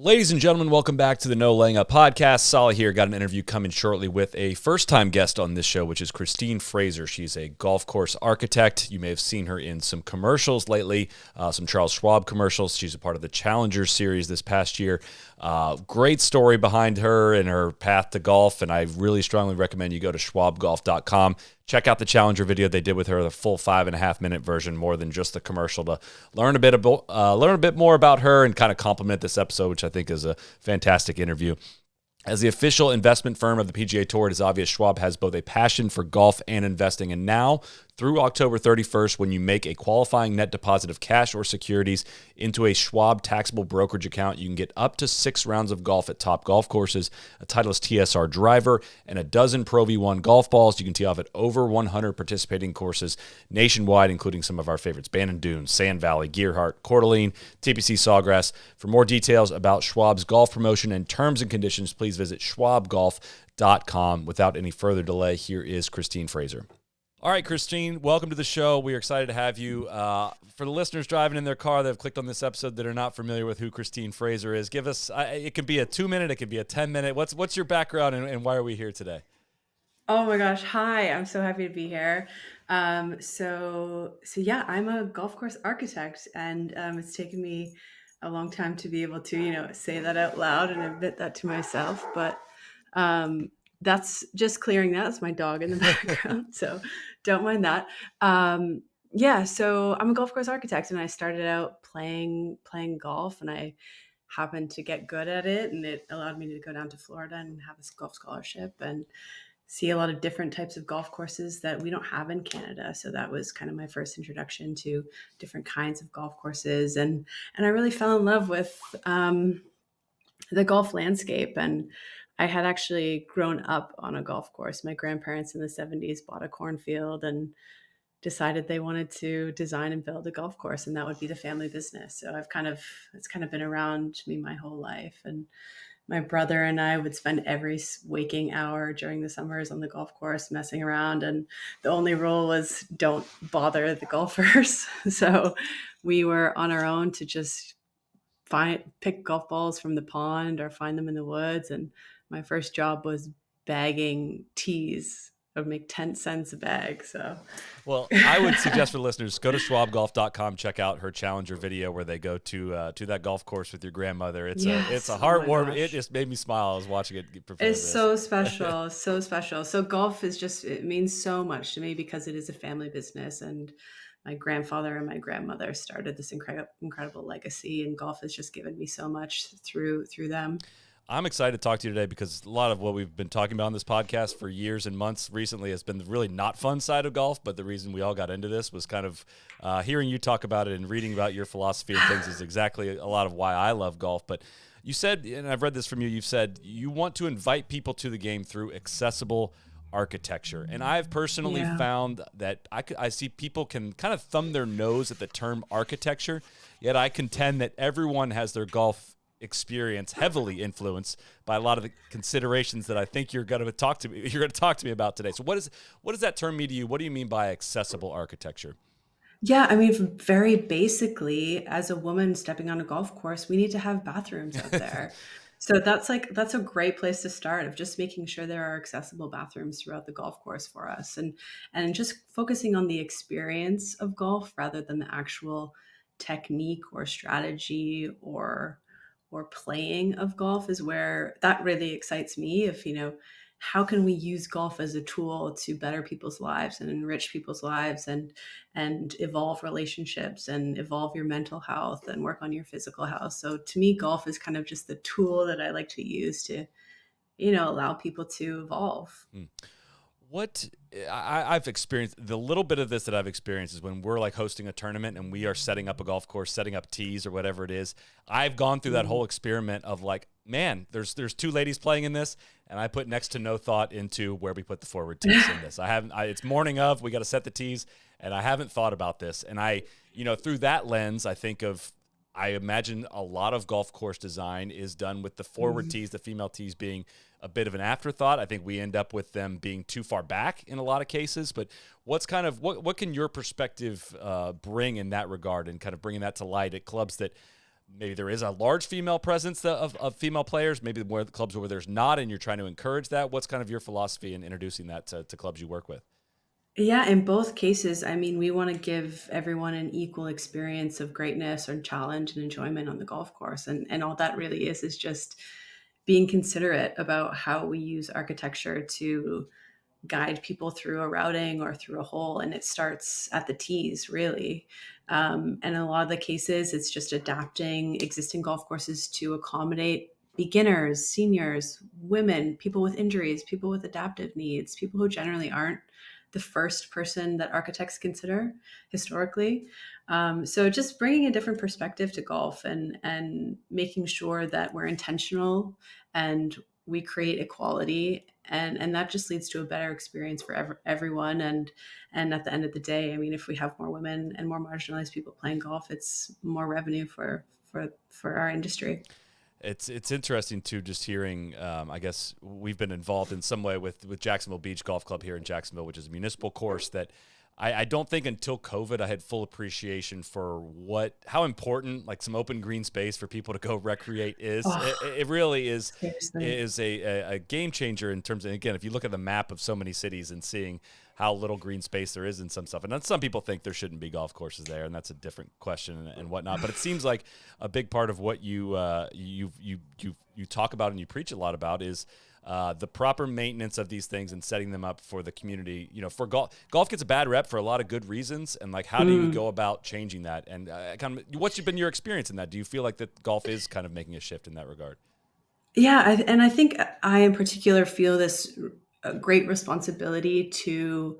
Ladies and gentlemen, welcome back to the No Laying Up podcast. Soly here. Got an interview coming shortly with a first-time guest on this show, which is Christine Fraser. She's a golf course architect. You may have seen her in some commercials lately, some Charles Schwab commercials. She's a part of the Challenger series this past year. Great story behind her and her path to golf, and I really strongly recommend you go to schwabgolf.com. Check out the Challenger video they did with her, the full 5.5-minute version, more than just the commercial, to learn a bit more about her and kind of complement this episode, which I think is a fantastic interview. As the official investment firm of the PGA Tour, it is obvious Schwab has both a passion for golf and investing. And now, through October 31st, when you make a qualifying net deposit of cash or securities into a Schwab taxable brokerage account, you can get up to 6 rounds of golf at top golf courses, a Titleist TSR driver, and a dozen Pro V1 golf balls. You can tee off at over 100 participating courses nationwide, including some of our favorites: Bandon Dunes, Sand Valley, Gearhart, Coeur d'Alene, TPC Sawgrass. For more details about Schwab's golf promotion and terms and conditions, please visit schwabgolf.com. Without any further delay, here is Christine Fraser. All right, Christine, welcome to the show. We are excited to have you. For the listeners driving in their car that have clicked on this episode that are not familiar with who Christine Fraser is, give us, it could be a 2-minute, it could be a 10-minute. What's your background and why are we here today? Oh my gosh. Hi. I'm so happy to be here. So yeah, I'm a golf course architect, and it's taken me a long time to be able to, say that out loud and admit that to myself. But that's just clearing that. That's my dog in the background. So don't mind that. Yeah. So I'm a golf course architect, and I started out playing golf, and I happened to get good at it, and it allowed me to go down to Florida and have a golf scholarship and see a lot of different types of golf courses that we don't have in Canada. So that was kind of my first introduction to different kinds of golf courses. And I really fell in love with the golf landscape. And I had actually grown up on a golf course. My grandparents in the 70s bought a cornfield and decided they wanted to design and build a golf course, and that would be the family business. So it's kind of been around me my whole life. And my brother and I would spend every waking hour during the summers on the golf course messing around. And the only rule was don't bother the golfers. So we were on our own to just pick golf balls from the pond or find them in the woods. And my first job was bagging tees. I would make 10 cents a bag. So, well, I would suggest for listeners, go to schwabgolf.com, check out her Challenger video where they go to that golf course with your grandmother. It's a heartwarming. It just made me smile. I was watching it. It's so special, so special. So golf it means so much to me because it is a family business, and my grandfather and my grandmother started this incredible legacy, and golf has just given me so much through them. I'm excited to talk to you today because a lot of what we've been talking about on this podcast for years and months recently has been the really not fun side of golf. But the reason we all got into this was kind of hearing you talk about it and reading about your philosophy and things is exactly a lot of why I love golf. But you said, and I've read this from you, you've said you want to invite people to the game through accessible architecture. And I've personally found that I see people can kind of thumb their nose at the term architecture, yet I contend that everyone has their golf experience heavily influenced by a lot of the considerations that I think you're going to talk to me about today. So what does that term mean to you? What do you mean by accessible architecture? Yeah, I mean, very basically, as a woman stepping on a golf course, we need to have bathrooms out there. So that's a great place to start, of just making sure there are accessible bathrooms throughout the golf course for us, and just focusing on the experience of golf rather than the actual technique or strategy or playing of golf is where that really excites me. If, how can we use golf as a tool to better people's lives and enrich people's lives and evolve relationships and evolve your mental health and work on your physical health. So to me, golf is kind of just the tool that I like to use to, allow people to evolve. What I've experienced, the little bit of this that I've experienced is when we're like hosting a tournament and we are setting up a golf course, setting up tees or whatever it is. I've gone through that whole experiment of like, man, there's 2 ladies playing in this, and I put next to no thought into where we put the forward tees in this. It's morning of, we got to set the tees, and I haven't thought about this. And through that lens, I imagine a lot of golf course design is done with the forward tees, the female tees being a bit of an afterthought. I think we end up with them being too far back in a lot of cases. But what can your perspective bring in that regard, and kind of bringing that to light at clubs that maybe there is a large female presence of female players, maybe more clubs where there's not, and you're trying to encourage that. What's kind of your philosophy in introducing that to clubs you work with? Yeah, in both cases, I mean, we want to give everyone an equal experience of greatness and challenge and enjoyment on the golf course. And all that really is just being considerate about how we use architecture to guide people through a routing or through a hole. And it starts at the tees, really. And in a lot of the cases, it's just adapting existing golf courses to accommodate beginners, seniors, women, people with injuries, people with adaptive needs, people who generally aren't the first person that architects consider historically. So just bringing a different perspective to golf and making sure that we're intentional and we create equality, and that just leads to a better experience for everyone. And at the end of the day, I mean, if we have more women and more marginalized people playing golf, it's more revenue for our industry. It's interesting too, just hearing. I guess we've been involved in some way with Jacksonville Beach Golf Club here in Jacksonville, which is a municipal course that I don't think until COVID I had full appreciation for how important like some open green space for people to go recreate is. Oh, It really seriously. is a game changer in terms of, again, if you look at the map of so many cities and seeing how little green space there is in some stuff. And then some people think there shouldn't be golf courses there, and that's a different question and whatnot. But it seems like a big part of what you talk about and you preach a lot about is the proper maintenance of these things and setting them up for the community. You know, for golf gets a bad rep for a lot of good reasons, and like, how do you Mm. go about changing that? And kind of, what's been your experience in that? Do you feel like that golf is kind of making a shift in that regard? Yeah, and I think I in particular feel this great responsibility to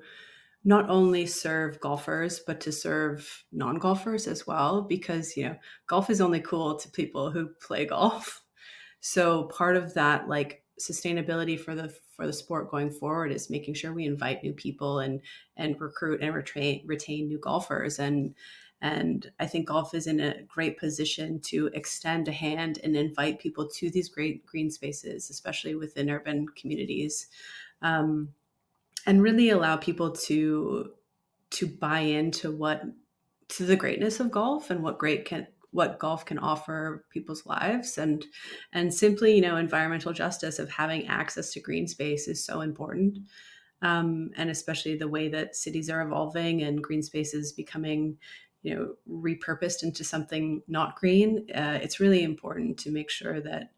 not only serve golfers, but to serve non-golfers as well, because golf is only cool to people who play golf. So part of that, like, sustainability for the sport going forward, is making sure we invite new people and recruit and retain new golfers. And I think golf is in a great position to extend a hand and invite people to these great green spaces, especially within urban communities, um, and really allow people to buy into the greatness of golf and what golf can offer people's lives. And simply, environmental justice of having access to green space is so important. And especially the way that cities are evolving and green spaces becoming repurposed into something not green. It's really important to make sure that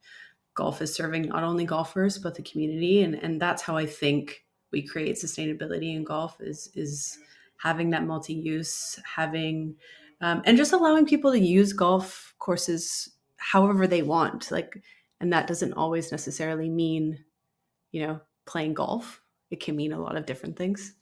golf is serving not only golfers but the community. And that's how I think we create sustainability in golf, is having that multi-use, having and just allowing people to use golf courses however they want, like. And that doesn't always necessarily mean playing golf. It can mean a lot of different things.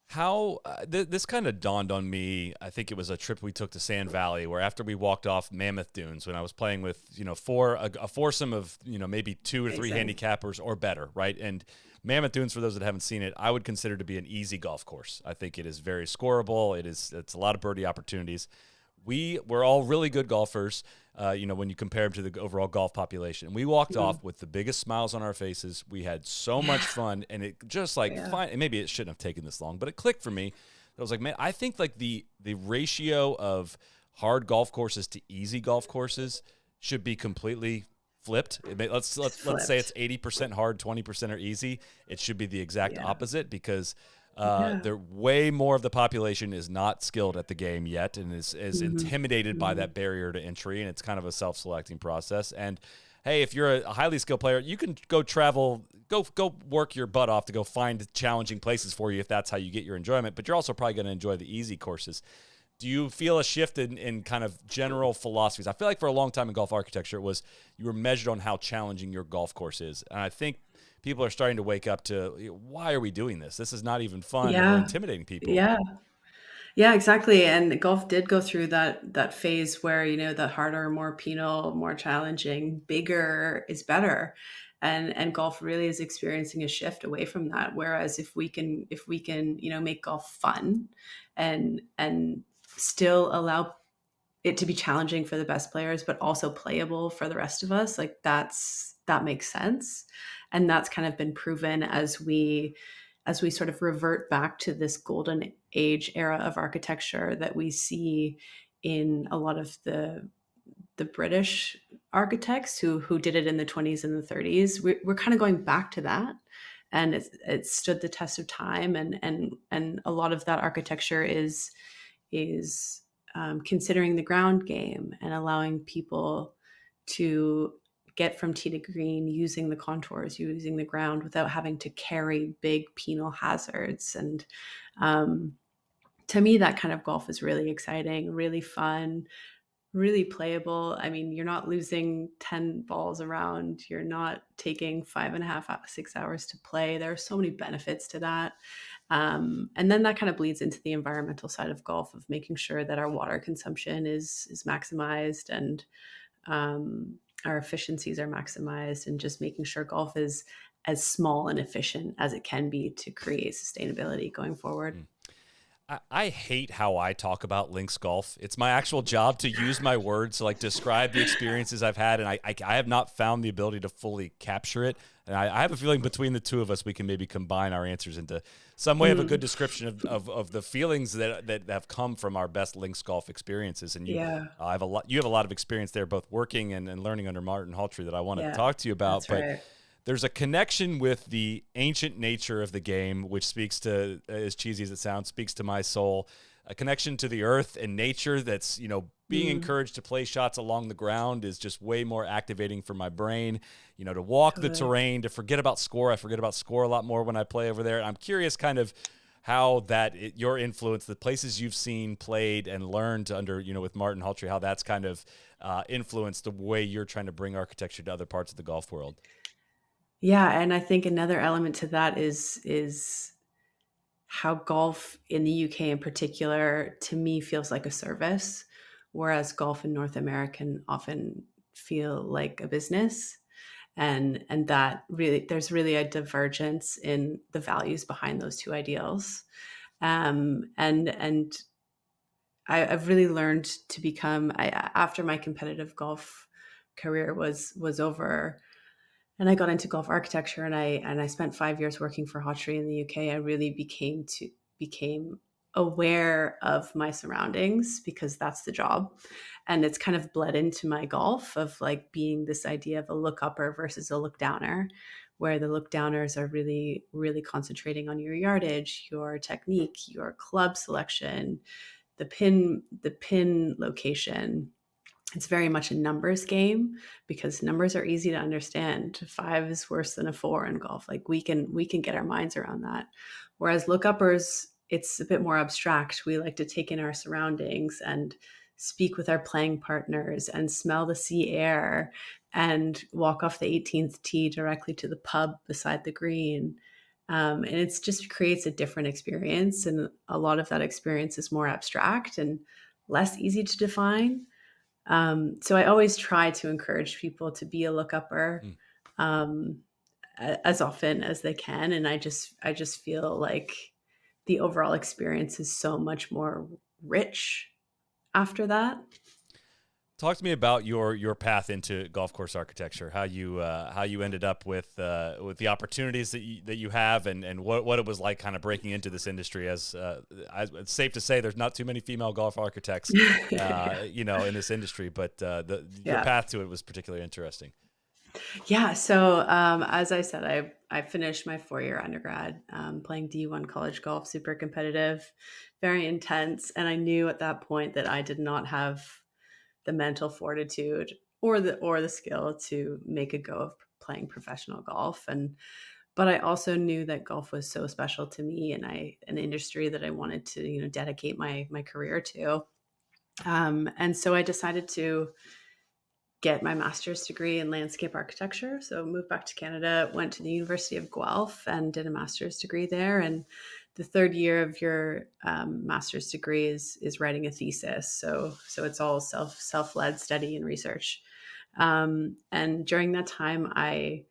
How this kind of dawned on me. I think it was a trip we took to Sand Valley, where after we walked off Mammoth Dunes, when I was playing with a foursome of maybe two or three Amazing. handicappers or better, right? And Mammoth Dunes, for those that haven't seen it, I would consider to be an easy golf course. I think it is very scoreable. It's a lot of birdie opportunities. We were all really good golfers, when you compare them to the overall golf population. We walked Mhm. off with the biggest smiles on our faces. We had so much Yeah. fun, and it just like Yeah. fine. And maybe it shouldn't have taken this long, but it clicked for me. I was like, man, I think like the ratio of hard golf courses to easy golf courses should be completely flipped. Let's say it's Flipped. 80% hard, 20% are easy. It should be the exact Yeah. opposite, because Yeah. there way more of the population is not skilled at the game yet and is Mhm. intimidated by Mhm. that barrier to entry, and it's kind of a self-selecting process. And hey, if you're a highly skilled player, you can go travel, go work your butt off to go find challenging places for you if that's how you get your enjoyment. But you're also probably going to enjoy the easy courses. Do you feel a shift in kind of general philosophies? I feel like for a long time in golf architecture, it was you were measured on how challenging your golf course is. And I think people are starting to wake up to, why are we doing this? This is not even fun, and we're Yeah. intimidating people. Yeah. Yeah, exactly. And golf did go through that phase where, the harder, more penal, more challenging, bigger is better. And golf really is experiencing a shift away from that. Whereas if we can, make golf fun and still allow it to be challenging for the best players, but also playable for the rest of us, like, that makes sense. And that's kind of been proven as we sort of revert back to this golden age era of architecture that we see in a lot of the British architects who did it in the 20s and the 30s. We're kind of going back to that, and it stood the test of time. And a lot of that architecture is considering the ground game and allowing people to get from tee to green using the contours, using the ground without having to carry big penal hazards. And to me, that kind of golf is really exciting, really fun, really playable. I mean, you're not losing 10 balls around. You're not taking 5.5, 6 hours to play. There are so many benefits to that. And then that kind of bleeds into the environmental side of golf, of making sure that our water consumption is maximized, and our efficiencies are maximized, and just making sure golf is as small and efficient as it can be to create sustainability going forward. I hate how I talk about Lynx Golf. It's my actual job to use my words to like describe the experiences I've had, and I have not found the ability to fully capture it. And I have a feeling between the two of us, we can maybe combine our answers into some way of a good description of the feelings that have come from our best Lynx Golf experiences. And Yeah. you have a lot of experience there, both working and learning under Martin Hawtree, that I want to Yeah. talk to you about. That's But right. there's a connection with the ancient nature of the game, which speaks to, as cheesy as it sounds, speaks to my soul. A connection to the earth and nature that's, being encouraged to play shots along the ground is just way more activating for my brain. To walk the Totally. terrain, to forget about score. I forget about score a lot more when I play over there. I'm curious kind of how your influence, the places you've seen, played, and learned under, with Martin Hawtree, how that's kind of influenced the way you're trying to bring architecture to other parts of the golf world. Yeah, and I think another element to that is how golf in the UK in particular, to me, feels like a service, whereas golf in North America can often feel like a business. And that really, there's really a divergence in the values behind those two ideals. And I've really learned to become, after my competitive golf career was over, and I got into golf architecture, and I spent 5 years working for Hawtree in the UK. I really became aware of my surroundings, because that's the job. And it's kind of bled into my golf, of like being this idea of a look upper versus a look downer, where the look downers are really, really concentrating on your yardage, your technique, your club selection, the pin location. It's very much a numbers game, because numbers are easy to understand. 5 is worse than a 4 in golf. Like, we can get our minds around that. Whereas look uppers, it's a bit more abstract. We like to take in our surroundings and speak with our playing partners and smell the sea air and walk off the 18th tee directly to the pub beside the green. And it's just creates a different experience. And a lot of that experience is more abstract and less easy to define. So I always try to encourage people to be a look upper, um, as often as they can. And I just feel like the overall experience is so much more rich after that. Talk to me about your path into golf course architecture. How you ended up with the opportunities that you have, and what it was like kind of breaking into this industry. As it's safe to say, there's not too many female golf architects, in this industry. But your Yeah. path to it was particularly interesting. Yeah. So, as I said, I finished my 4 year undergrad, playing D1 college golf, super competitive, very intense. And I knew at that point that I did not have the mental fortitude or the skill to make a go of playing professional golf. But I also knew that golf was so special to me, and an industry that I wanted to, dedicate my career to. And so I decided to get my master's degree in landscape architecture. So moved back to Canada, went to the University of Guelph and did a master's degree there. And the third year of your master's degree is writing a thesis. So it's all self-led study and research. And during that time, I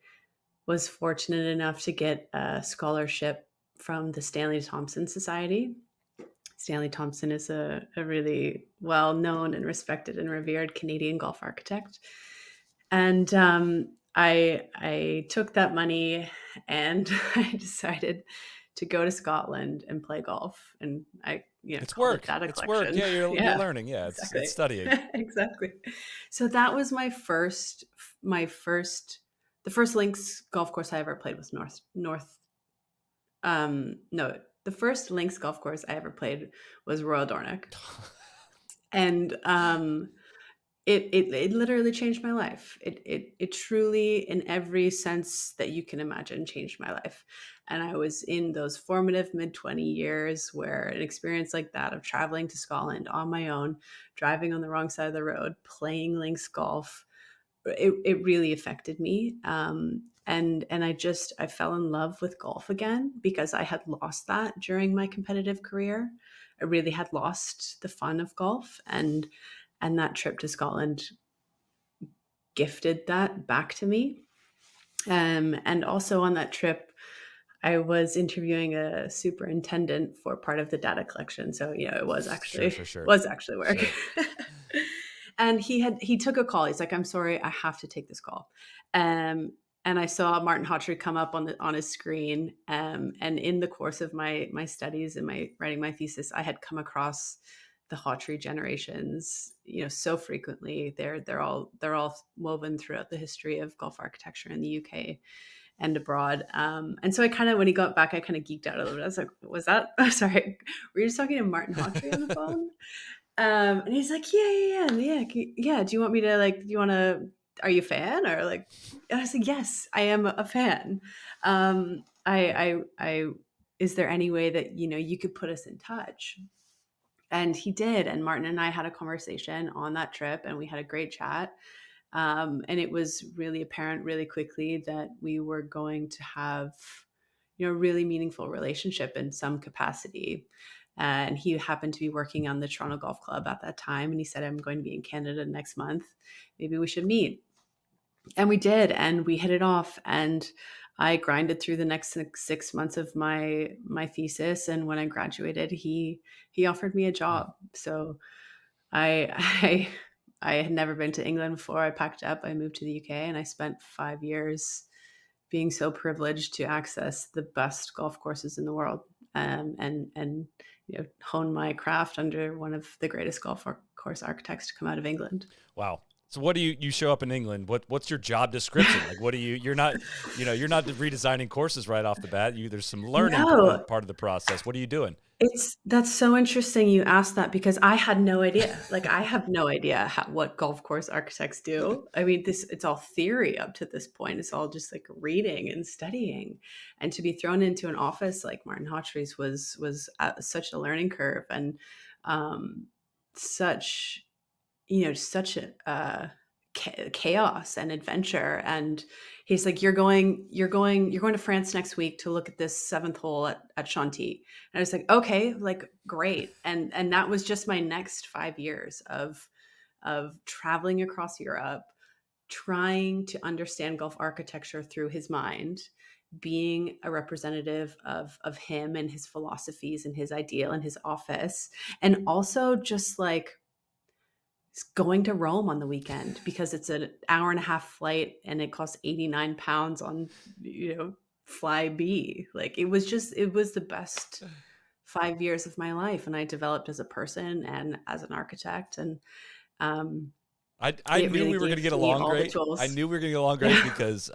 was fortunate enough to get a scholarship from the Stanley Thompson Society. Stanley Thompson is a really well-known and respected and revered Canadian golf architect. And I took that money, and I decided to go to Scotland and play golf. And It's called it work. data It's work. collection. Yeah, you're Yeah, learning. Yeah, it's exactly. studying. Exactly. So that was my first, the first links golf course I ever played was no, the first links golf course I ever played was Royal Dornoch. And it literally changed my life. It truly, in every sense that you can imagine, changed my life. And I was in those formative mid-20 years where an experience like that of traveling to Scotland on my own, driving on the wrong side of the road, playing links golf, it really affected me. And I fell in love with golf again because I had lost that during my competitive career. I really had lost the fun of golf, and that trip to Scotland gifted that back to me. And also on that trip, I was interviewing a superintendent for part of the data collection. So, it was Sure, actually sure, sure, was actually work. sure. And he took a call. He's like, "I'm sorry, I have to take this call." And I saw Martin Hawtree come up on his screen. And in the course of my studies and my writing my thesis, I had come across the Hawtree generations, so frequently. They're all woven throughout the history of golf architecture in the UK and abroad. And so I kind of, when he got back, I kind of geeked out a little bit. I was like, "Was that? Oh, sorry, were you just talking to Martin Hawtree on the phone?" And he's like, "Yeah, yeah, yeah, yeah, yeah. Do you want me to do you want to? Are you a fan or like?" And I was like, "Yes, I am a fan. I is there any way that you could put us in touch?" And he did. And Martin and I had a conversation on that trip, and we had a great chat. And it was really apparent really quickly that we were going to have, a really meaningful relationship in some capacity. And he happened to be working on the Toronto Golf Club at that time. And he said, "I'm going to be in Canada next month. Maybe we should meet." And we did. And we hit it off. And I grinded through the next 6 months of my thesis. And when I graduated, he offered me a Mm. job. So I I I had never been to England before. I packed up, I moved to the UK, and I spent 5 years being so privileged to access the best golf courses in the world, and hone my craft under one of the greatest course architects to come out of England. Wow. So what do you show up in England? What's your job description? Like, what do you're not, you're not redesigning courses right off the bat. There's some learning No, part of the process. What are you doing? that's so interesting you asked that because I had no idea. Like, I have no idea what golf course architects do. I mean, it's all theory up to this point. It's all just like reading and studying, and to be thrown into an office like Martin Hawtree's was such a learning curve, and such such a chaos and adventure. And he's like, you're going to France next week to look at this seventh hole at Chantilly. And I was like, okay, like, great. And that was just my next 5 years of traveling across Europe, trying to understand golf architecture through his mind, being a representative of him and his philosophies and his ideal and his office, and also just like going to Rome on the weekend because it's an hour and a half flight and it costs 89 pounds on, fly B. Like, it was the best 5 years of my life. And I developed as a person and as an architect. And um, I it knew really we were going gave to get me along all the great. I tools. knew we were going to get along great Yeah. because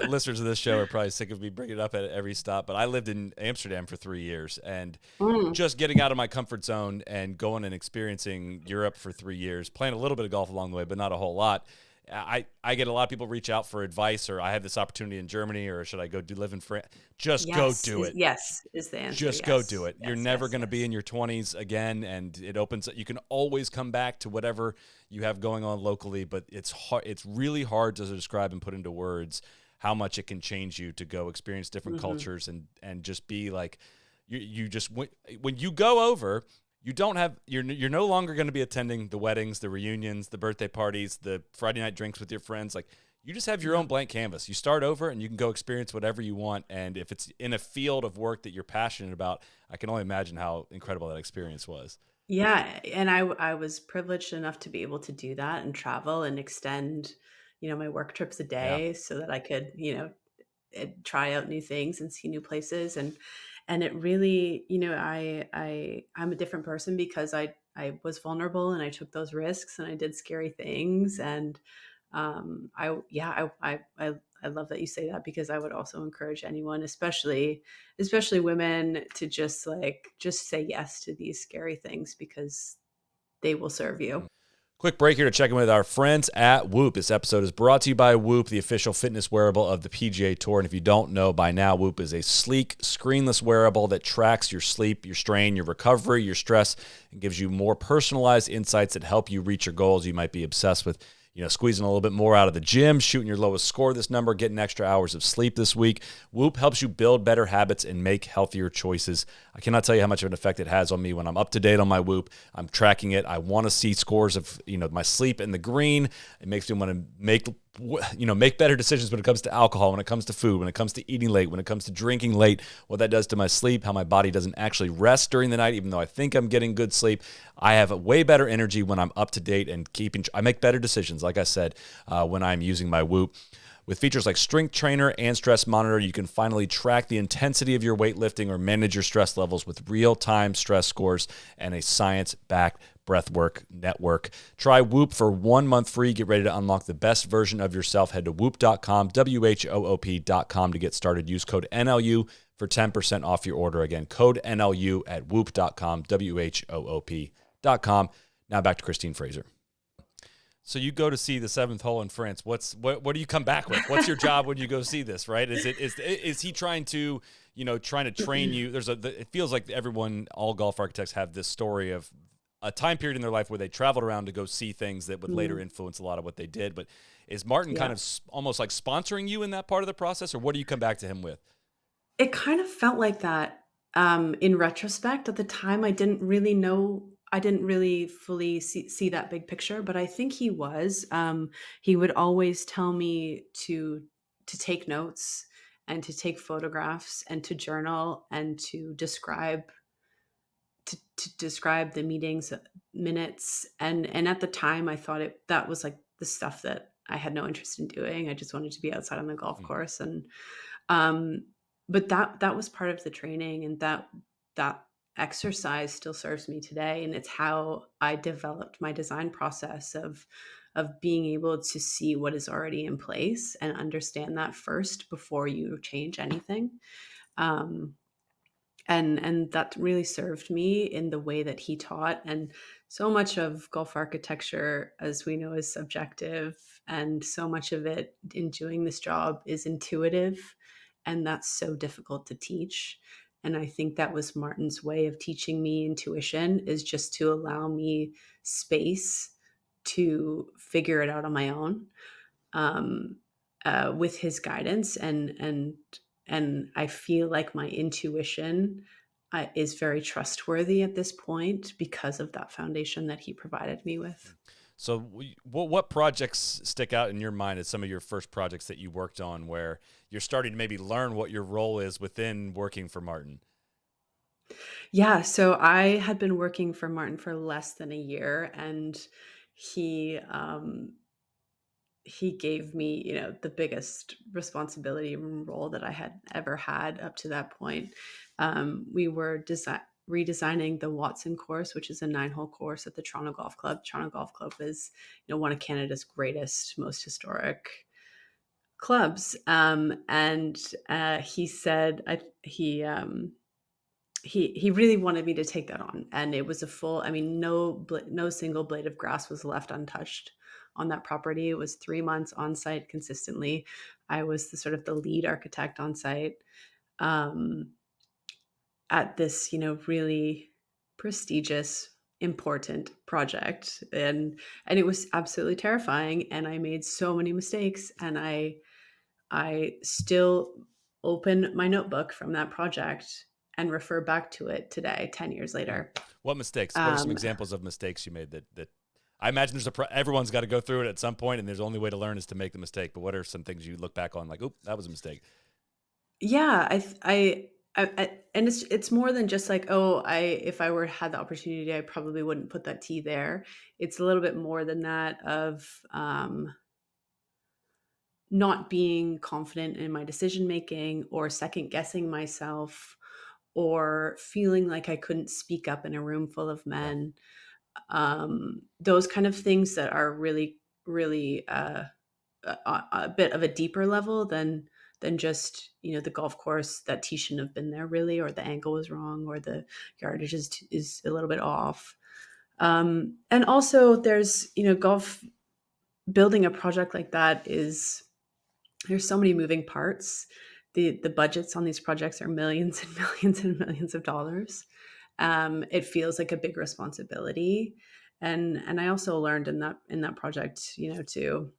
listeners of this show are probably sick of me bringing it up at every stop, but I lived in Amsterdam for 3 years, and Mm. just getting out of my comfort zone and going and experiencing Europe for 3 years, playing a little bit of golf along the way, but not a whole lot. I get a lot of people reach out for advice, or I have this opportunity in Germany, or should I go live in France? Just go do it. Yes is the answer. Just go do Yes. it. You're Yes, never yes, going to be yes. in your 20s again, and it opens. You can always come back to whatever you have going on locally, but it's hard. It's really hard to describe and put into words how much it can change you to go experience different Hmm. cultures and just be like, you just when you go over, you don't have you're no longer going to be attending the weddings, the reunions, the birthday parties, the Friday night drinks with your friends. Like, you just have your Yeah. own blank canvas. You start over and you can go experience whatever you want. And if it's in a field of work that you're passionate about, I can only imagine how incredible that experience was. Yeah, and I was privileged enough to be able to do that and travel and extend, my work trips a Yeah. day so that I could, try out new things and see new places. and it really, I'm a different person because I was vulnerable and I took those risks and I did scary things. And I love that you say that, because I would also encourage anyone, especially women, to just say yes to these scary things, because they will serve you. Quick break here to check in with our friends at Whoop. This episode is brought to you by Whoop, the official fitness wearable of the PGA Tour. And if you don't know by now, Whoop is a sleek, screenless wearable that tracks your sleep, your strain, your recovery, your stress, and gives you more personalized insights that help you reach your goals. You might be obsessed with squeezing a little bit more out of the gym, shooting your lowest score this number, getting extra hours of sleep this week. Whoop helps you build better habits and make healthier choices. I cannot tell you how much of an effect it has on me when I'm up to date on my Whoop. I'm tracking it. I want to see scores of, my sleep in the green. It makes me want to make better decisions when it comes to alcohol, when it comes to food, when it comes to eating late, when it comes to drinking late, what that does to my sleep, how my body doesn't actually rest during the night, even though I think I'm getting good sleep. I have a way better energy when I'm up to date and I make better decisions, like I said, when I'm using my Whoop. With features like Strength Trainer and Stress Monitor, you can finally track the intensity of your weightlifting or manage your stress levels with real-time stress scores and a science-backed breathwork network. Try Whoop for 1 month free. Get ready to unlock the best version of yourself. Head to whoop.com, WHOOP.com to get started. Use code NLU for 10% off your order. Again, code NLU at whoop.com, WHOOP.com. Now back to Christine Fraser. So you go to see the seventh hole in France. What do you come back with? What's your job when you go see this? Right? Is he trying to train you? It feels like all golf architects have this story of a time period in their life where they traveled around to go see things that would later influence a lot of what they did. But is Martin kind of almost like sponsoring you in that part of the process, or what do you come back to him with? It kind of felt like that, in retrospect. At the time, I didn't really know. I didn't really fully see that big picture, but I think he was. He would always tell me to take notes and to take photographs and to journal and to describe the meetings minutes. And at the time, I thought that was like the stuff that I had no interest in doing. I just wanted to be outside on the golf course. And um, but that was part of the training, and that exercise still serves me today, and it's how I developed my design process of being able to see what is already in place and understand that first before you change anything. Um, and that really served me in the way that he taught. And so much of golf architecture, as we know, is subjective, and so much of it in doing this job is intuitive, and that's so difficult to teach. And I think that was Martin's way of teaching me intuition, is just to allow me space to figure it out on my own, um, with his guidance. And I feel like my intuition is very trustworthy at this point because of that foundation that he provided me with. So what projects stick out in your mind as some of your first projects that you worked on, where you're starting to maybe learn what your role is within working for Martin? Yeah, so I had been working for Martin for less than a year, and he he gave me, the biggest responsibility and role that I had ever had up to that point. We were redesigning the Watson course, which is a 9-hole course at the Toronto Golf Club. Toronto Golf Club is, one of Canada's greatest, most historic clubs. And he said he really wanted me to take that on, and it was a full. I mean, no single blade of grass was left untouched on that property. It was 3 months on site consistently. I was the sort of the lead architect on site, um, at this, really prestigious, important project. And it was absolutely terrifying, and I made so many mistakes, and I still open my notebook from that project and refer back to it today, 10 years later. What mistakes? What are some Um, examples of mistakes you made that I imagine everyone's got to go through it at some point, and there's the only way to learn is to make the mistake. But what are some things you look back on like, oop, that was a mistake? yeah, and it's more than just like, oh, if I were had the opportunity, I probably wouldn't put that tee there. It's a little bit more than that, of not being confident in my decision making, or second guessing myself, or feeling like I couldn't speak up in a room full of Yeah. men. Those kind of things that are really, really a bit of a deeper level than just the golf course, that tee shouldn't have been there really, or the angle was wrong, or the yardage is a little bit off. And also, there's golf, building a project like that is, there's so many moving parts. The budgets on these projects are millions and millions and millions of dollars. It feels like a big responsibility, and I also learned in that project, too,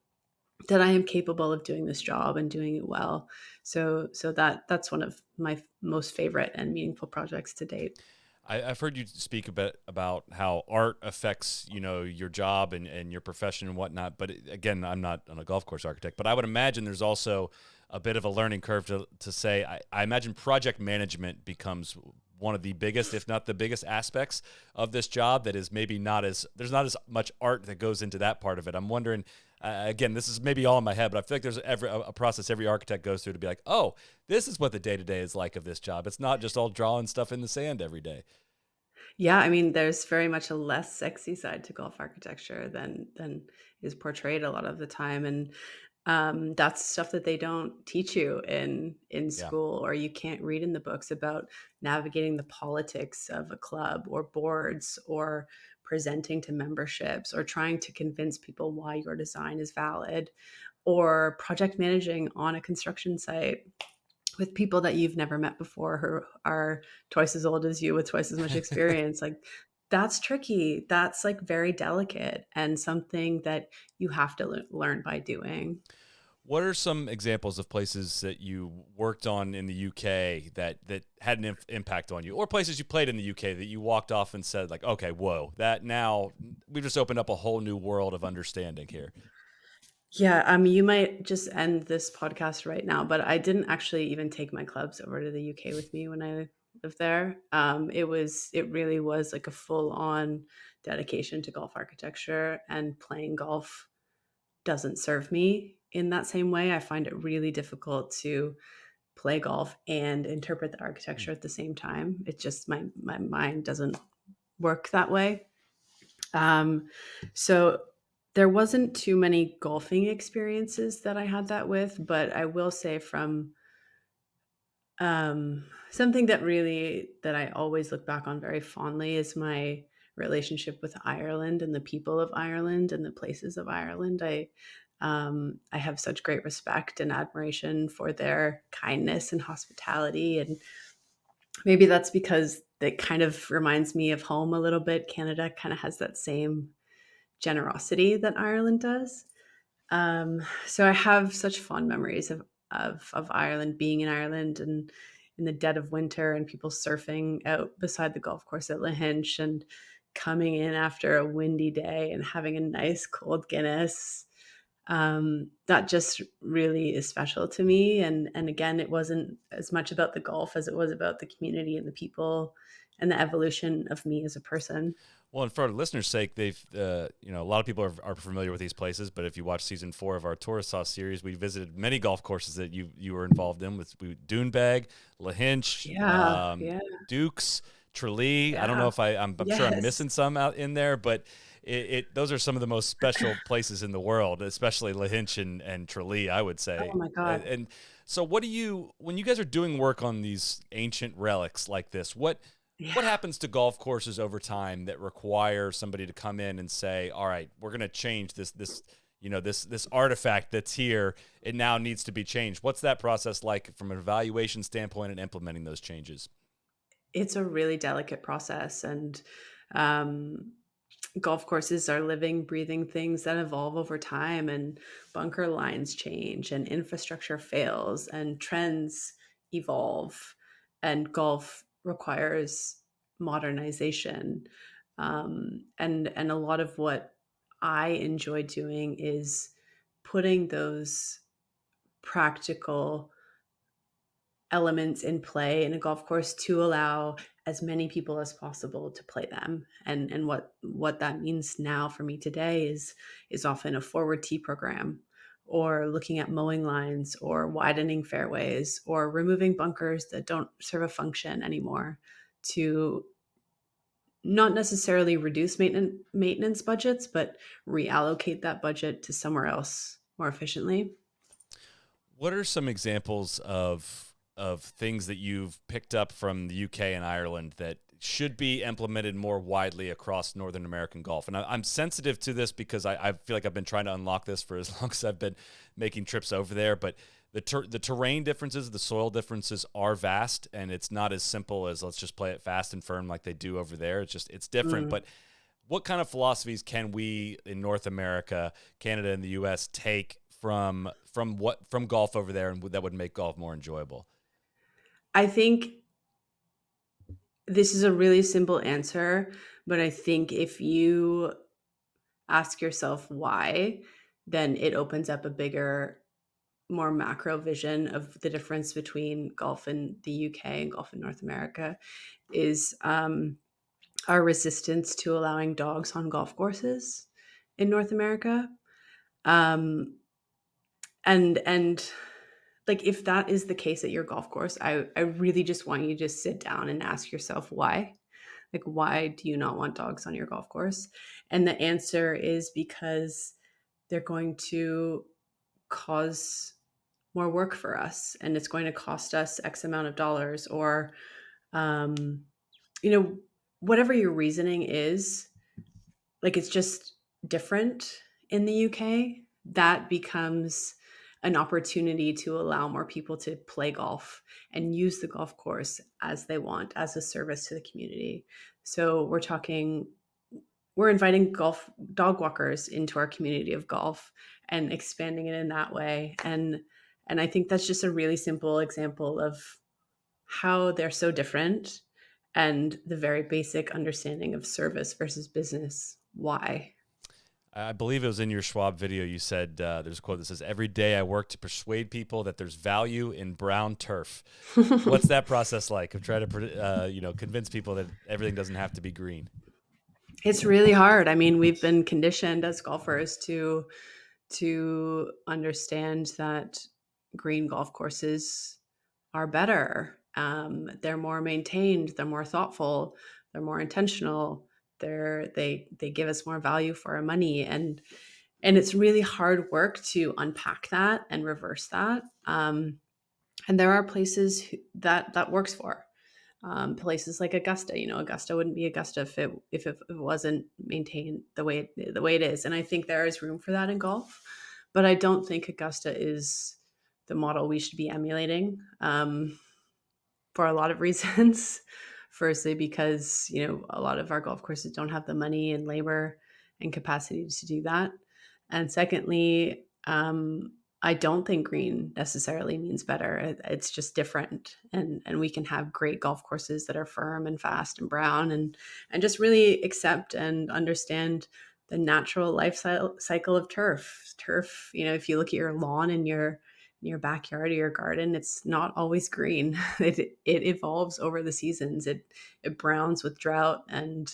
that I am capable of doing this job and doing it well. So that's one of my most favorite and meaningful projects to date. I've heard you speak a bit about how art affects, your job and your profession and whatnot. But again, I'm not a golf course architect, but I would imagine there's also a bit of a learning curve to say. I imagine project management becomes one of the biggest, if not the biggest aspects of this job. That is maybe not as, there's not as much art that goes into that part of it. I'm wondering, again, this is maybe all in my head, but I feel like there's a process every architect goes through to be like, oh, this is what the day to day is like of this job. It's not just all drawing stuff in the sand every day. Yeah, I mean, there's very much a less sexy side to golf architecture than is portrayed a lot of the time, and that's stuff that they don't teach you in Yeah. school, or you can't read in the books about navigating the politics of a club or boards, or presenting to memberships, or trying to convince people why your design is valid, or project managing on a construction site with people that you've never met before, who are twice as old as you with twice as much experience. Like, that's tricky. That's like very delicate, and something that you have to learn by doing. What are some examples of places that you worked on in the UK that had an impact on you, or places you played in the UK that you walked off and said like, okay, whoa, that now we've just opened up a whole new world of understanding here. Yeah, you might just end this podcast right now, but I didn't actually even take my clubs over to the UK with me when I lived there. It really was like a full on dedication to golf architecture, and playing golf doesn't serve me in that same way. I find it really difficult to play golf and interpret the architecture at the same time. It just, my mind doesn't work that way. Um, so there wasn't too many golfing experiences that I had that with, but I will say, from something that I always look back on very fondly is my relationship with Ireland and the people of Ireland and the places of Ireland. I have such great respect and admiration for their kindness and hospitality, and maybe that's because it kind of reminds me of home a little bit. Canada kind of has that same generosity that Ireland does. So I have such fond memories of Ireland, being in Ireland and in the dead of winter, and people surfing out beside the golf course at Lahinch, and coming in after a windy day and having a nice cold Guinness. That just really is special to me. And again, it wasn't as much about the golf as it was about the community and the people and the evolution of me as a person. Well, and for our listeners' sake, they've, a lot of people are familiar with these places. But if you watch season 4 of our Tourist Sauce series, we visited many golf courses that you were involved in with Dunebag, Lahinch, Yeah, yeah, Dukes, Tralee. I don't know yeah. if I'm sure I'm Yes. missing some out in there, but those are some of the most special places in the world, especially Lahinch and Tralee, I would Oh say. my And, God. and so, when you guys are doing work on these ancient relics like this, what Yeah. happens to golf courses over time that require somebody to come in and say, all right, we're going to change this artifact that's here. It now needs to be changed. What's that process like from an evaluation standpoint and implementing those changes? It's a really delicate process, and um, golf courses are living, breathing things that evolve over time, and bunker lines change, and infrastructure fails, and trends evolve, and golf requires modernization. And a lot of what I enjoy doing is putting those practical elements in play in a golf course to allow as many people as possible to play them. And what that means now for me today is often a forward tee program, or looking at mowing lines or widening fairways or removing bunkers that don't serve a function anymore to not necessarily reduce maintenance budgets, but reallocate that budget to somewhere else more efficiently. What are some examples of things that you've picked up from the UK and Ireland that should be implemented more widely across Northern American golf? And I'm sensitive to this because I feel like I've been trying to unlock this for as long as I've been making trips over there. But the terrain differences, the soil differences are vast, and it's not as simple as let's just play it fast and firm like they do over there. It's different. Mm. But what kind of philosophies can we in North America, Canada, and the U.S. take from golf over there, and that would make golf more enjoyable? I think this is a really simple answer, but I think if you ask yourself why, then it opens up a bigger, more macro vision of the difference between golf in the UK and golf in North America is our resistance to allowing dogs on golf courses in North America. Um, and like if that is the case at your golf course, I really just want you to sit down and ask yourself why. Like, why do you not want dogs on your golf course? And the answer is because they're going to cause more work for us and it's going to cost us X amount of dollars or, um, you know, whatever your reasoning is, like it's just different in the UK. That becomes an opportunity to allow more people to play golf and use the golf course as they want as a service to the community. So we're inviting golf dog walkers into our community of golf and expanding it in that way. And I think that's just a really simple example of how they're so different and the very basic understanding of service versus business. Why? I believe it was in your Schwab video. You said there's a quote that says, "Every day I work to persuade people that there's value in brown turf." What's that process like of trying to convince people that everything doesn't have to be green? It's really hard. I mean, we've been conditioned as golfers to understand that green golf courses are better. They're more maintained. They're more thoughtful. They're more intentional. They give us more value for our money, and it's really hard work to unpack that and reverse that. And there are places that works for. Places like Augusta, Augusta wouldn't be Augusta if it wasn't maintained the way it is. And I think there is room for that in golf, but I don't think Augusta is the model we should be emulating, for a lot of reasons. Firstly, because a lot of our golf courses don't have the money and labor and capacity to do that, and secondly, I don't think green necessarily means better. It's just different, and we can have great golf courses that are firm and fast and brown, and just really accept and understand the natural life cycle of turf. Turf, if you look at your lawn in your backyard or your garden, it's not always green. It evolves over the seasons. It browns with drought and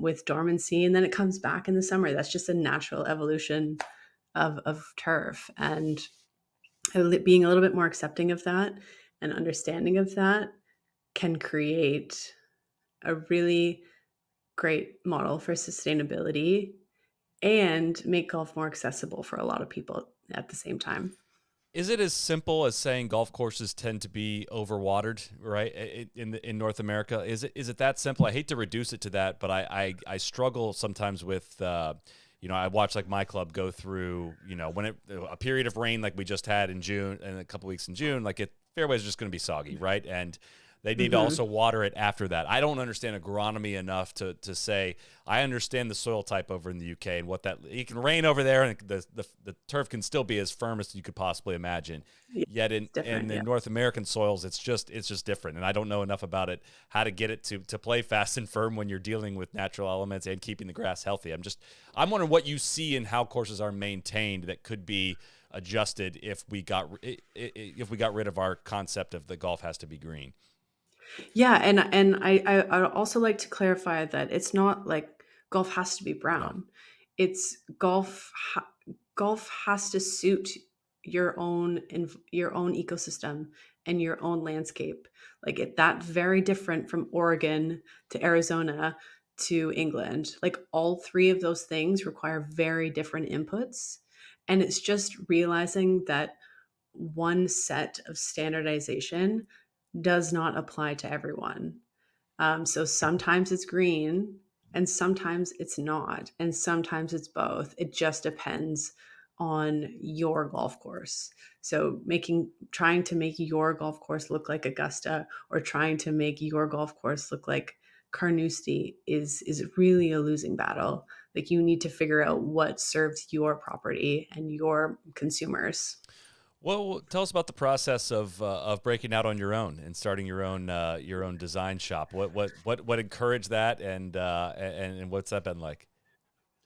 with dormancy, and then it comes back in the summer. That's just a natural evolution of turf, and being a little bit more accepting of that and understanding of that can create a really great model for sustainability and make golf more accessible for a lot of people at the same time. Is it as simple as saying golf courses tend to be overwatered, right? In North America, is it that simple? I hate to reduce it to that, but I struggle sometimes with I watch like my club go through when a period of rain like we just had in June and a couple weeks in June, like fairways are just going to be soggy, right? And they need to Mm-hmm. also water it after that. I don't understand agronomy enough to say I understand the soil type over in the UK and what that it can rain over there and the turf can still be as firm as you could possibly imagine. Yeah, Yet it's in different. the Yeah. North American soils, it's just different, and I don't know enough about it how to get it to play fast and firm when you're dealing with natural elements and keeping the grass healthy. I'm wondering what you see in how courses are maintained that could be adjusted if we got rid of our concept of the golf has to be green. Yeah, and I also like to clarify that it's not like golf has to be No. brown. It's golf has to suit your own ecosystem and your own landscape. Like that's very different from Oregon to Arizona to England. Like all three of those things require very different inputs. And it's just realizing that one set of standardization does not apply to everyone. So sometimes it's green and sometimes it's not. And sometimes it's both. It just depends on your golf course. So trying to make your golf course look like Augusta or trying to make your golf course look like Carnoustie is really a losing battle. Like you need to figure out what serves your property and your consumers. Well, tell us about the process of breaking out on your own and starting your own design shop. What encouraged that, and what's that been like?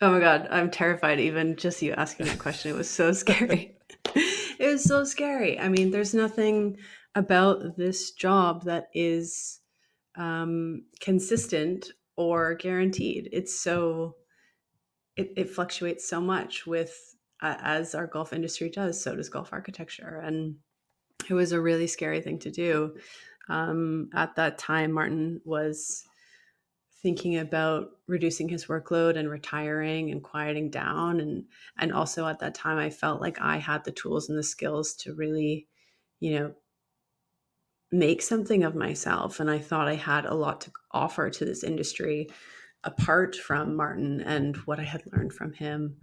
Oh my God, I'm terrified. Even just you asking that question, it was so scary. It was so scary. I mean, there's nothing about this job that is consistent or guaranteed. It fluctuates so much with as our golf industry does. So does golf architecture, and it was a really scary thing to do. At that time, Martin was thinking about reducing his workload and retiring and quieting down, and also at that time I felt like I had the tools and the skills to really, you know, make something of myself, and I thought I had a lot to offer to this industry apart from Martin and what I had learned from him.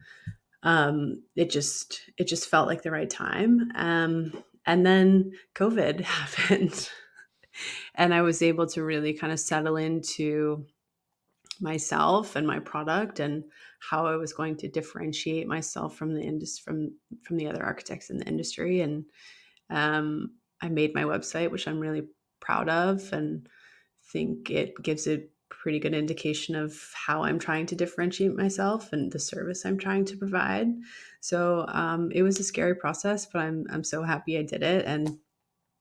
It just felt like the right time. And then COVID happened, and I was able to really kind of settle into myself and my product and how I was going to differentiate myself from the industry from the other architects in the industry. And I made my website, which I'm really proud of, and think it gives a pretty good indication of how I'm trying to differentiate myself and the service I'm trying to provide. So it was a scary process, but I'm so happy I did it, and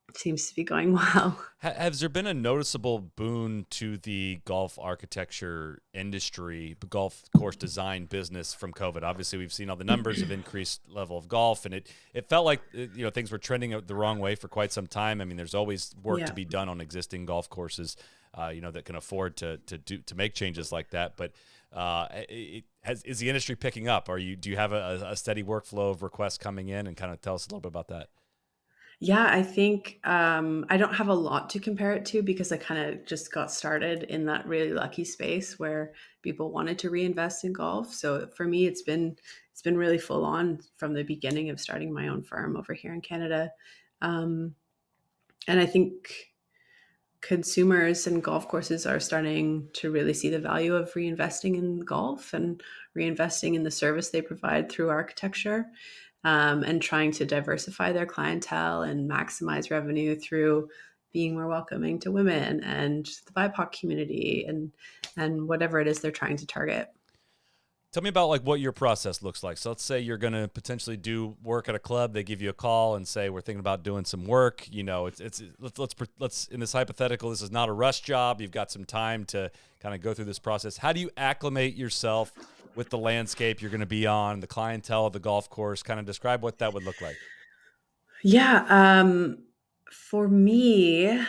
it seems to be going well. Has there been a noticeable boon to the golf architecture industry, golf course design business from COVID? Obviously, we've seen all the numbers of increased level of golf, and it felt like things were trending the wrong way for quite some time. I mean, there's always work to Yeah. be done on existing golf courses, that can afford to make changes like that. But is the industry picking up? Do you have a steady workflow of requests coming in, and kind of tell us a little bit about that? Yeah, I think I don't have a lot to compare it to because I kind of just got started in that really lucky space where people wanted to reinvest in golf. So for me, it's been really full on from the beginning of starting my own firm over here in Canada. Um, and I think consumers and golf courses are starting to really see the value of reinvesting in golf and reinvesting in the service they provide through architecture, and trying to diversify their clientele and maximize revenue through being more welcoming to women and the BIPOC community and whatever it is they're trying to target. Tell me about like what your process looks like. So let's say you're going to potentially do work at a club. They give you a call and say we're thinking about doing some work. Let's in this hypothetical. This is not a rush job. You've got some time to kind of go through this process. How do you acclimate yourself with the landscape you're going to be on, the clientele of the golf course? Kind of describe what that would look like. Yeah, for me,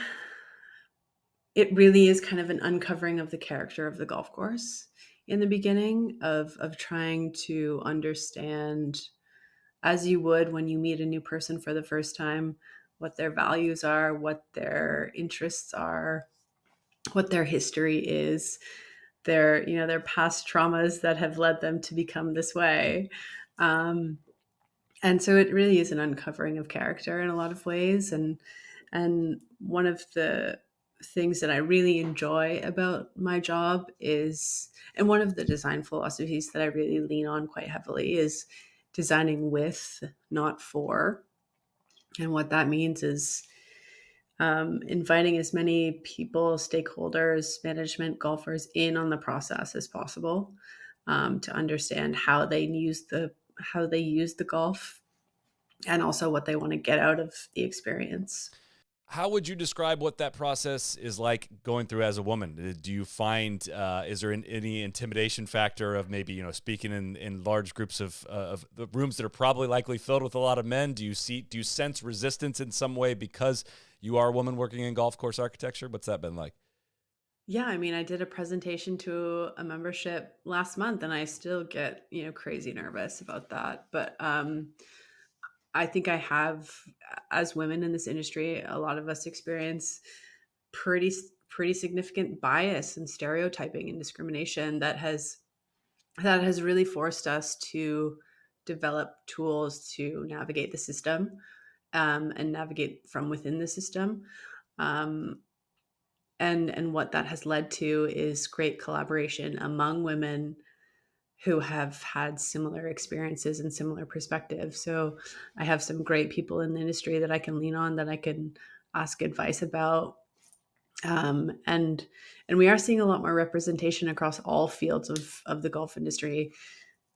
it really is kind of an uncovering of the character of the golf course in the beginning of trying to understand, as you would when you meet a new person for the first time, what their values are, what their interests are, what their history is, their past traumas that have led them to become this way. Um, and so it really is an uncovering of character in a lot of ways. And one of the things that I really enjoy about my job is, and one of the design philosophies that I really lean on quite heavily is designing with, not for. And what that means is inviting as many people, stakeholders, management, golfers in on the process as possible, to understand how they use the golf and also what they want to get out of the experience. How would you describe what that process is like going through as a woman? Do you find is there any intimidation factor of maybe speaking in large groups of the rooms that are probably likely filled with a lot of men? Do you sense resistance in some way because you are a woman working in golf course architecture? What's that been like? Yeah, I mean, I did a presentation to a membership last month and I still get, crazy nervous about that. But I think I have, as women in this industry, a lot of us experience pretty significant bias and stereotyping and discrimination that has really forced us to develop tools to navigate the system, and navigate from within the system. Um, and what that has led to is great collaboration among women who have had similar experiences and similar perspectives. So I have some great people in the industry that I can lean on, that I can ask advice about. And we are seeing a lot more representation across all fields of the golf industry: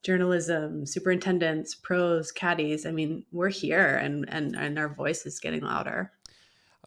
journalism, superintendents, pros, caddies. I mean, we're here, and our voice is getting louder.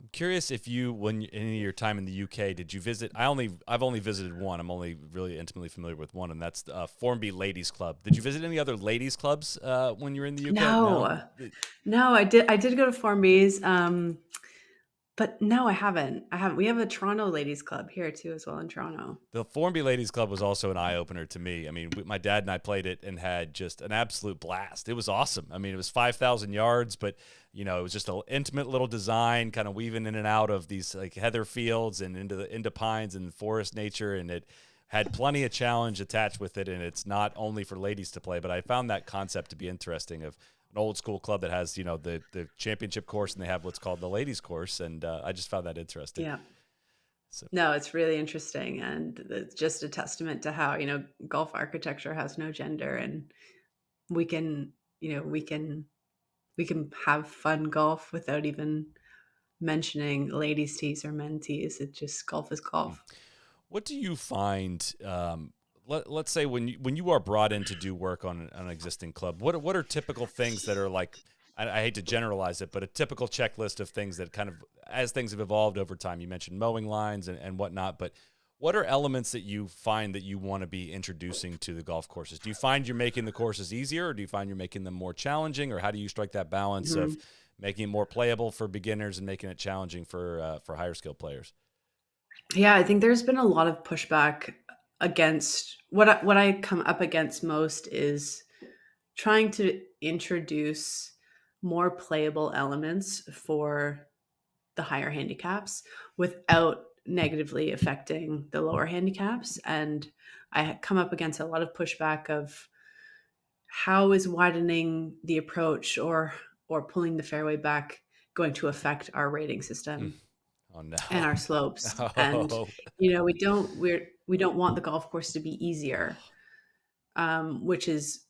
I'm curious if when any of your time in the UK, did you visit? I've only visited one. I'm only really intimately familiar with one, and that's the Formby Ladies Club. Did you visit any other ladies clubs when you were in the UK? No. No, no, I did go to Formby's, but no, I haven't. I haven't. We have a Toronto ladies club here too, as well, in Toronto. The Formby Ladies Club was also an eye opener to me. I mean, my dad and I played it and had just an absolute blast. It was awesome. I mean, it was 5,000 yards, but it was just an intimate little design, kind of weaving in and out of these like heather fields and into pines and forest nature, and it had plenty of challenge attached with it. And it's not only for ladies to play, but I found that concept to be interesting of an old school club that has the championship course, and they have what's called the ladies course, and I just found that interesting. Yeah. So. No, it's really interesting, and it's just a testament to how, golf architecture has no gender, and we can, we can have fun golf without even mentioning ladies tees or men tees. It just, golf is golf. What do you find? Let's say when you are brought in to do work on an existing club, what are typical things that are like? I hate to generalize it, but a typical checklist of things that kind of, as things have evolved over time. You mentioned mowing lines and whatnot, but what are elements that you find that you want to be introducing to the golf courses? Do you find you're making the courses easier, or do you find you're making them more challenging, or how do you strike that balance of making it more playable for beginners and making it challenging for higher skill players? Yeah, I think there's been a lot of pushback against what I come up against most is trying to introduce more playable elements for the higher handicaps without negatively affecting the lower handicaps. And I come up against a lot of pushback of, how is widening the approach or pulling the fairway back going to affect our rating system Oh no. and our slopes? And No. we don't want the golf course to be easier, which is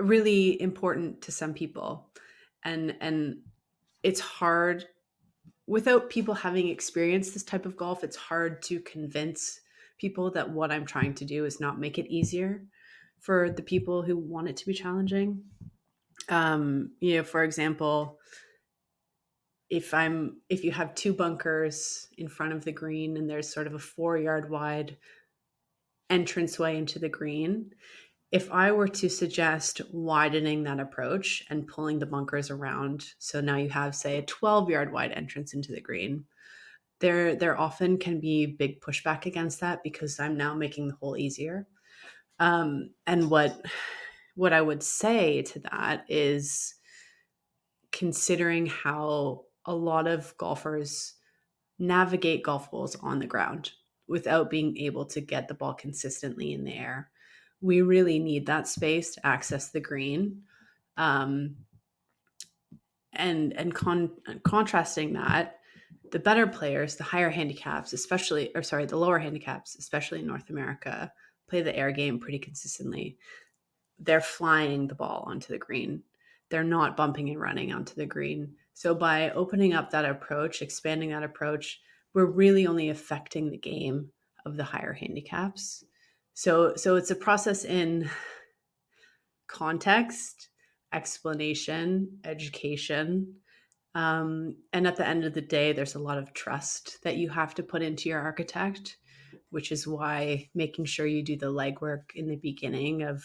really important to some people. And it's hard without people having experienced this type of golf. It's hard to convince people that what I'm trying to do is not make it easier for the people who want it to be challenging. For example, if you have two bunkers in front of the green and there's sort of a 4-yard wide entranceway into the green, if I were to suggest widening that approach and pulling the bunkers around, so now you have, say, a 12-yard wide entrance into the green, there often can be big pushback against that, because I'm now making the hole easier. And what I would say to that is, considering how a lot of golfers navigate golf holes on the ground without being able to get the ball consistently in the air, we really need that space to access the green. Contrasting that, the better players, the higher handicaps, the lower handicaps, especially in North America, play the air game pretty consistently. They're flying the ball onto the green. They're not bumping and running onto the green. So by opening up that approach, expanding that approach, we're really only affecting the game of the higher handicaps. So it's a process in context, explanation, education, And at the end of the day, there's a lot of trust that you have to put into your architect, which is why making sure you do the legwork in the beginning of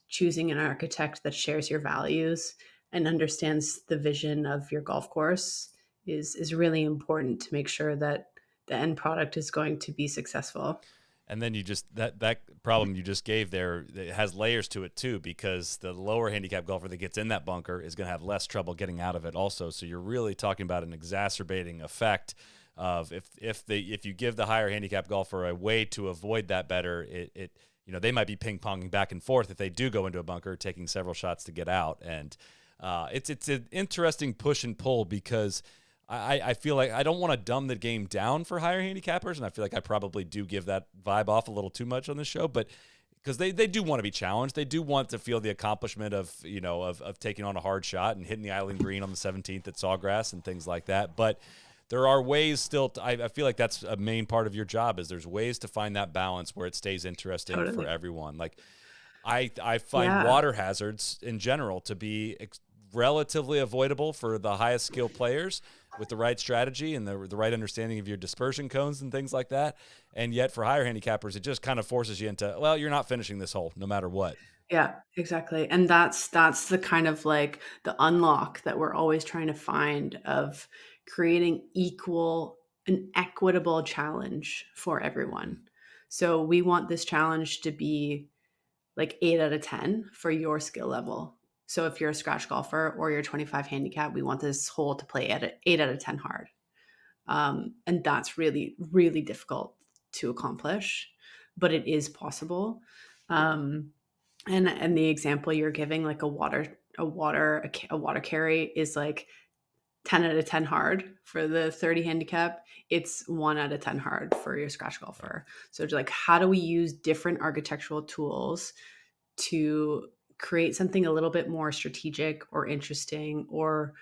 choosing an architect that shares your values and understands the vision of your golf course is really important to make sure that the end product is going to be successful. And then you just that problem you just gave there, it has layers to it too, because the lower handicap golfer that gets in that bunker is going to have less trouble getting out of it also. So you're really talking about an exacerbating effect of if you give the higher handicap golfer a way to avoid that better, they might be ping ponging back and forth if they do go into a bunker, taking several shots to get out. And it's an interesting push and pull, because I feel like I don't want to dumb the game down for higher handicappers, and I feel like I probably do give that vibe off a little too much on this show, but because they do want to be challenged. They do want to feel the accomplishment of taking on a hard shot and hitting the island green on the 17th at Sawgrass and things like that. But there are ways still I feel like that's a main part of your job, is there's ways to find that balance where it stays interesting for Totally. everyone. Like I find Yeah. water hazards in general to be relatively avoidable for the highest skill players with the right strategy and the right understanding of your dispersion cones and things like that. And yet for higher handicappers, it just kind of forces you into, well, you're not finishing this hole no matter what. Yeah, exactly. And that's the kind of like the unlock that we're always trying to find of creating an equitable challenge for everyone. So we want this challenge to be like 8 out of 10 for your skill level. So if you're a scratch golfer or you're 25 handicap, we want this hole to play at 8 out of 10 hard. And that's really, really difficult to accomplish, but it is possible. Um, and the example you're giving, like a water carry is like 10 out of 10 hard for the 30 handicap. It's 1 out of 10 hard for your scratch Right. golfer. So it's like, how do we use different architectural tools to create something a little bit more strategic or interesting or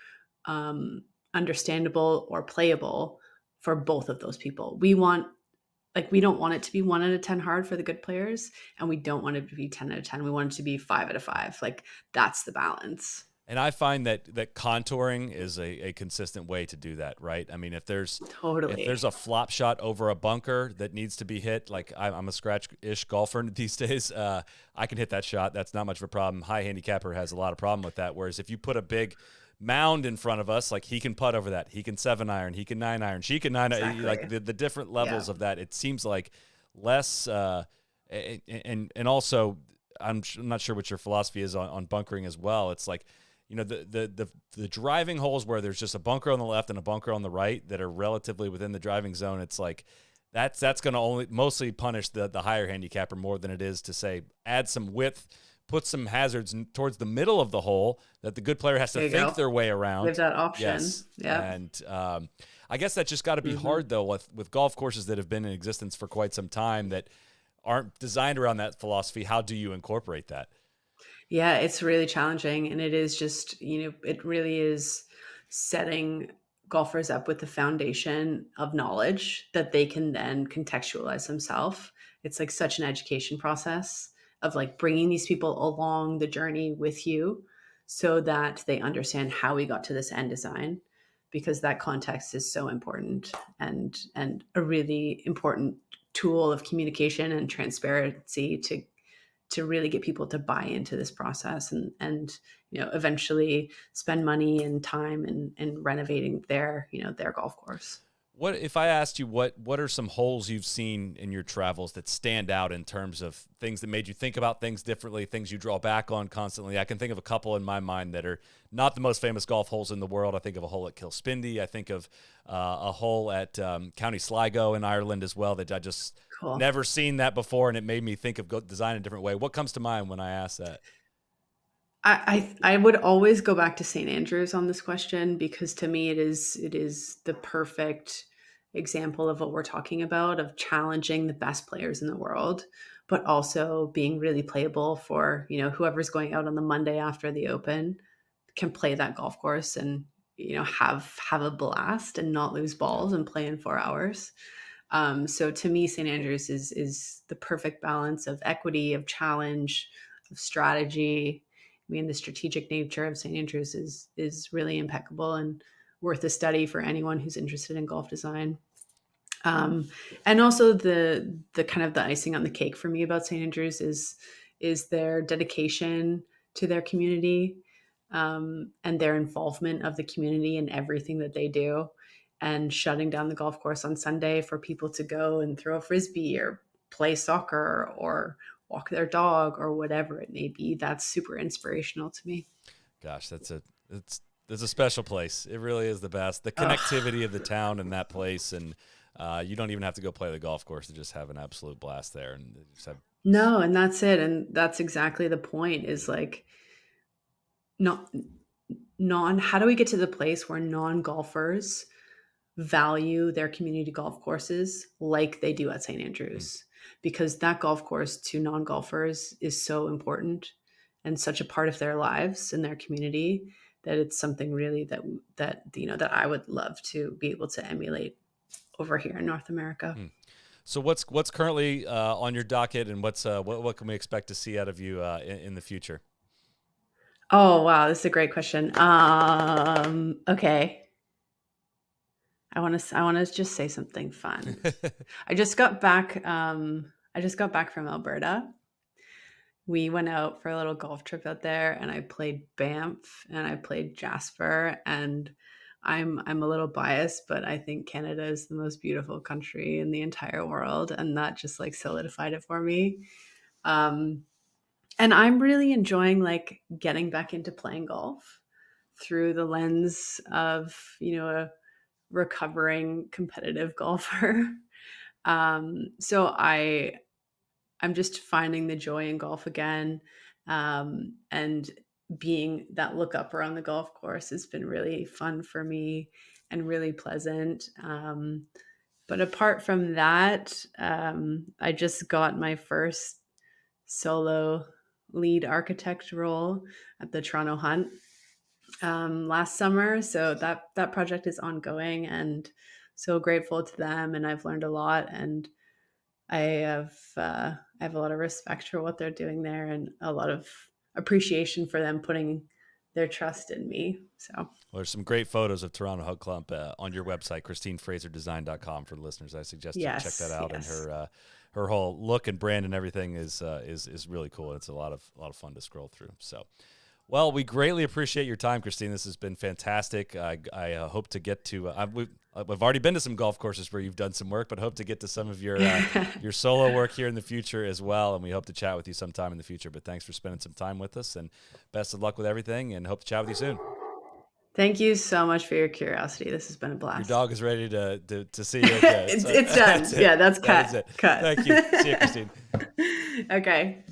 um, understandable or playable for both of those people? We don't want it to be 1 out of 10 hard for the good players, and we don't want it to be 10 out of 10. We want it to be 5 out of 5. Like, that's the balance. And I find that contouring is a consistent way to do that, right? I mean, if there's Totally. a flop shot over a bunker that needs to be hit, like I'm a scratch-ish golfer these days, I can hit that shot. That's not much of a problem. High handicapper has a lot of problem with that. Whereas if you put a big mound in front of us, like he can putt over that, he can 7-iron, he can 9-iron, she can 9, Exactly. like the different Yeah. levels of that. It seems like less, and also I'm not sure what your philosophy is on bunkering as well. It's like, the driving holes where there's just a bunker on the left and a bunker on the right that are relatively within the driving zone. It's like that's going to only mostly punish the higher handicapper more than it is to say add some width, put some hazards towards the middle of the hole that the good player has to There you think go. their way Give around. that option. Yes, Yep. and I guess that just got to be Hmm. hard though with golf courses that have been in existence for quite some time that aren't designed around that philosophy. How do you incorporate that? Yeah, it's really challenging. And it is just, it really is setting golfers up with the foundation of knowledge that they can then contextualize themselves. It's like such an education process of like bringing these people along the journey with you so that they understand how we got to this end design, because that context is so important and a really important tool of communication and transparency to really get people to buy into this process and eventually spend money and time and renovating their golf course. What if I asked you what are some holes you've seen in your travels that stand out in terms of things that made you think about things differently, things you draw back on constantly? I can think of a couple in my mind that are not the most famous golf holes in the world. I think of a hole at Kilspindie. I think of a hole at County Sligo in Ireland as well that I just Cool. never seen that before, and it made me think of design a different way. What comes to mind when I ask that? I would always go back to St. Andrews on this question, because to me it is the perfect example of what we're talking about, of challenging the best players in the world, but also being really playable for whoever's going out on the Monday after the Open can play that golf course and have a blast and not lose Yeah. balls and play in 4 hours. So to me, St. Andrews is the perfect balance of equity, of challenge, of strategy. I mean, the strategic nature of St. Andrews is really impeccable, and worth a study for anyone who's interested in golf design. And also the kind of the icing on the cake for me about St. Andrews is their dedication to their community, and their involvement of the community in everything that they do, and shutting down the golf course on Sunday for people to go and throw a frisbee or play soccer or walk their dog or whatever it may be. That's super inspirational to me. Gosh, it's a special place. It really is the best. The connectivity of the town and that place, and you don't even have to go play the golf course to just have an absolute blast there. And just have No, and that's it. And that's exactly the point, is like, not how do we get to the place where non-golfers value their community golf courses like they do at St. Andrews? Because that golf course to non-golfers is so important and such a part of their lives and their community, that it's something really that I would love to be able to emulate over here in North America. So what's currently on your docket, and what can we expect to see out of you in the future? Oh, wow, this is a great question. Okay. I want to just say something fun. I just got back from Alberta. We went out for a little golf trip out there, and I played Banff and I played Jasper, and I'm a little biased, but I think Canada is the most beautiful country in the entire world, and that just like solidified it for me. And I'm really enjoying like getting back into playing golf through the lens of, a recovering competitive golfer. So I'm just finding the joy in golf again. And being that look upper on the golf course has been really fun for me and really pleasant. But apart from that, I just got my first solo lead architect role at the Toronto Hunt last summer. So that project is ongoing, and so grateful to them. And I've learned a lot, and I have a lot of respect for what they're doing there, and a lot of appreciation for them putting their trust in me. So, well, there's some great photos of Toronto Hunt Clump on your website, ChristineFraserDesign.com, for the listeners. I suggest you check that out. Yes. And her whole look and brand and everything is really cool. It's a lot of fun to scroll through. So, well, we greatly appreciate your time, Christine. This has been fantastic. I hope to get to. We've already been to some golf courses where you've done some work, but hope to get to some of your your solo work here in the future as well. And we hope to chat with you sometime in the future. But thanks for spending some time with us, and best of luck with everything. And hope to chat with you soon. Thank you so much for your curiosity. This has been a blast. Your dog is ready to see you again. It's done. That's cut. That is it. Cut. Thank you. See you, Christine. Okay.